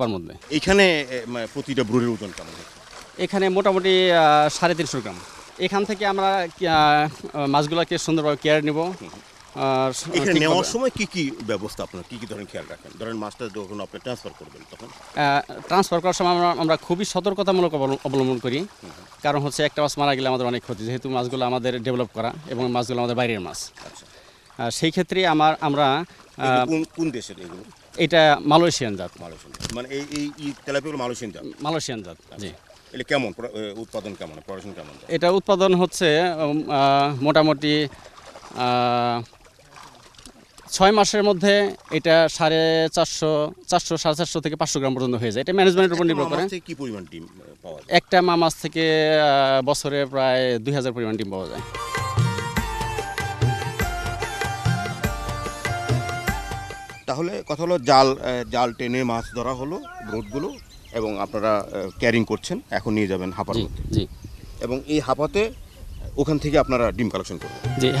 পার মধ্যে। এখানে প্রতিটা ব্রুডের ওজন কেমন হচ্ছে? এখানে মোটামুটি 350 গ্রাম। এখান থেকে আমরা মাছগুলোকে সুন্দরভাবে কেয়ার নেব। এখানে নেওয়ার সময় কি কি ব্যবস্থা আপনার কি ধরনের খেয়াল রাখেন? ধরেন মাছটা যখন আপনি ট্রান্সফার করবেন তখন ট্রান্সফার করার সময় আমরা খুবই সতর্কতামূলক অবলম্বন করি। কারণ হচ্ছে একটা মাছ মারা গেলে আমাদের অনেক ক্ষতি, যেহেতু মাছগুলো আমাদের ডেভেলপ করা এবং মাছগুলো আমাদের বাইরের মাছ। আচ্ছা, সেই ক্ষেত্রে আমরা কোন দেশের এগুলো? এটা মালয়েশিয়ান জাত। মালয়েশিয়ান মানে এই তেলাপিয়াগুলো মালয়েশিয়ান জাত? মালয়েশিয়ান জাত, জি। এটা কেমন উৎপাদন কেমন, প্রোডাকশন কেমন? এটা উৎপাদন হচ্ছে মোটামুটি 6 মাসের মধ্যে এটা 450 থেকে 500 গ্রাম পর্যন্ত হয়ে যায়। এটা ম্যানেজমেন্টের উপর নির্ভর করে। কি পরিমাণ ডিম পাওয়া যায়? একটা মা মাছ থেকে বছরে প্রায় 2000 পরিমাণ ডিম পাওয়া যায়। তাহলে কথা হলো জাল টেনে মাছ ধরা হলো ব্রুডগুলো, এবং আপনারা ক্যারিং করছেন, এখন নিয়ে যাবেন হাপার মধ্যে। জি। এবং এই হাপাতে ওখান থেকে আপনারা ডিম কালেকশন করবেন। জি।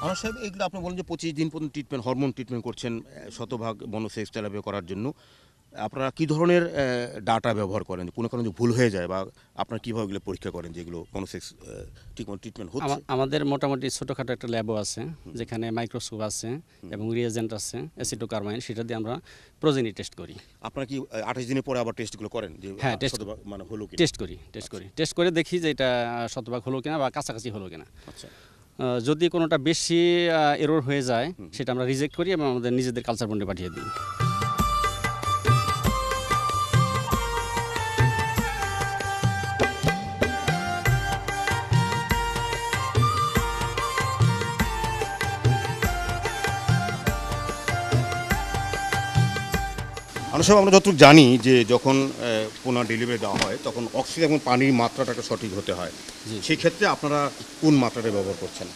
আমার সাহেব, এগুলো আপনি বলেন যে 25 দিন পর্যন্ত ট্রিটমেন্ট, হরমোন ট্রিটমেন্ট করছেন শতভাগ মনোসেক্স তেলাপিয়া করার জন্য। আপনারা কী ধরনের ডাটা ব্যবহার করেন? কোনো কারণে ভুল হয়ে যায় বা আপনারা কীভাবে এগুলো পরীক্ষা করেন যেগুলো মনোসেক্স ঠিকমতো ট্রিটমেন্ট হচ্ছে? আমাদের মোটামুটি ছোটোখাটো একটা ল্যাবও আছে, যেখানে মাইক্রোস্কোপ আছে এবং রিয়েজেন্ট আছে, অ্যাসিটোকার্বাইন, সেটা দিয়ে আমরা প্রোজেনি টেস্ট করি। আপনারা কি 28 দিনের পরে আবার টেস্টগুলো করেন? যে হ্যাঁ, মানে হলো কি টেস্ট করে দেখি যে এটা শতভাগ হলো কিনা বা কাছাকাছি হলো কিনা। আচ্ছা, যদি কোনোটা বেশি এরর হয়ে যায় সেটা আমরা রিজেক্ট করি এবং আমাদের নিজেদের কালচার বন্ডে পাঠিয়ে দিই। আমরা সব আমরা যতটুকু জানি যে যখন পোনা ডেলিভারি দেওয়া হয় তখন অক্সিজেন এবং পানির মাত্রাটা সঠিক হতে হয়। সেই ক্ষেত্রে আপনারা কোন মাত্রাটা ব্যবহার করছেন?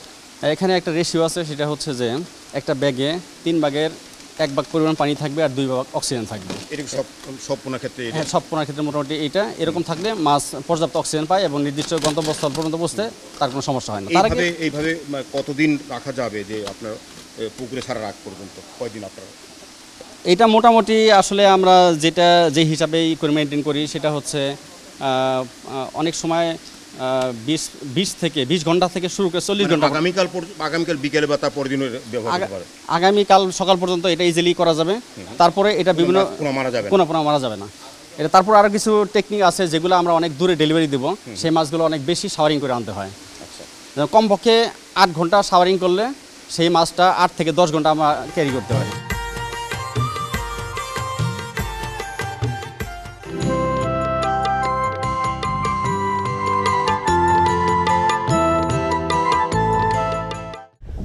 এখানে একটা রেশিও আছে, সেটা হচ্ছে যে একটা ব্যাগে 3 ভাগের 1 ভাগ পরিমাণ পানি থাকবে আর 2 ভাগ অক্সিজেন থাকবে। এটা সব পোনার ক্ষেত্রে? হ্যাঁ, সব পোনার ক্ষেত্রে মোটামুটি এটা এরকম থাকলে মাছ পর্যাপ্ত অক্সিজেন পায় এবং নির্দিষ্ট গন্তব্যস্থল পর্যন্ত পৌঁছতে তার কোনো সমস্যা হয় না। এইভাবে কতদিন রাখা যাবে যে আপনার পুকুরে ছাড়া রাখ পর্যন্ত? কয়দিন আপনারা? এটা মোটামুটি আসলে আমরা যে হিসাবে করে মেনটেন করি সেটা হচ্ছে অনেক সময় 20 ঘন্টা থেকে শুরু করে 40 ঘন্টা। আগামীকাল বিকেলে বা তার পরের দিন ব্যবহার করতে পারে? আগামীকাল সকাল পর্যন্ত এটা ইজিলি করা যাবে। তারপরে এটা বিভিন্ন কোনো মারা যাবে না। এটা তারপর আরও কিছু টেকনিক আছে যেগুলো আমরা অনেক দূরে ডেলিভারি দেবো, সেই মাছগুলো অনেক বেশি শাওয়ারিং করে আনতে হয়। কমপক্ষে 8 ঘন্টা শাওয়ারিং করলে সেই মাছটা 8 থেকে 10 ঘন্টা আমরা ক্যারি করতে পারি।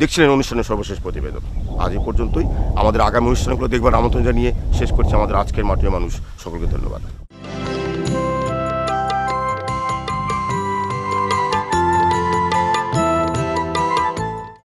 দেখছিলেন অনুষ্ঠানের সর্বশেষ প্রতিবেদন। আজ এই পর্যন্তই। আমাদের আগামী অনুষ্ঠানগুলো দেখবার আমন্ত্রণ জানিয়ে শেষ করছি আমাদের আজকের মাটির মানুষ। সকলকে ধন্যবাদ।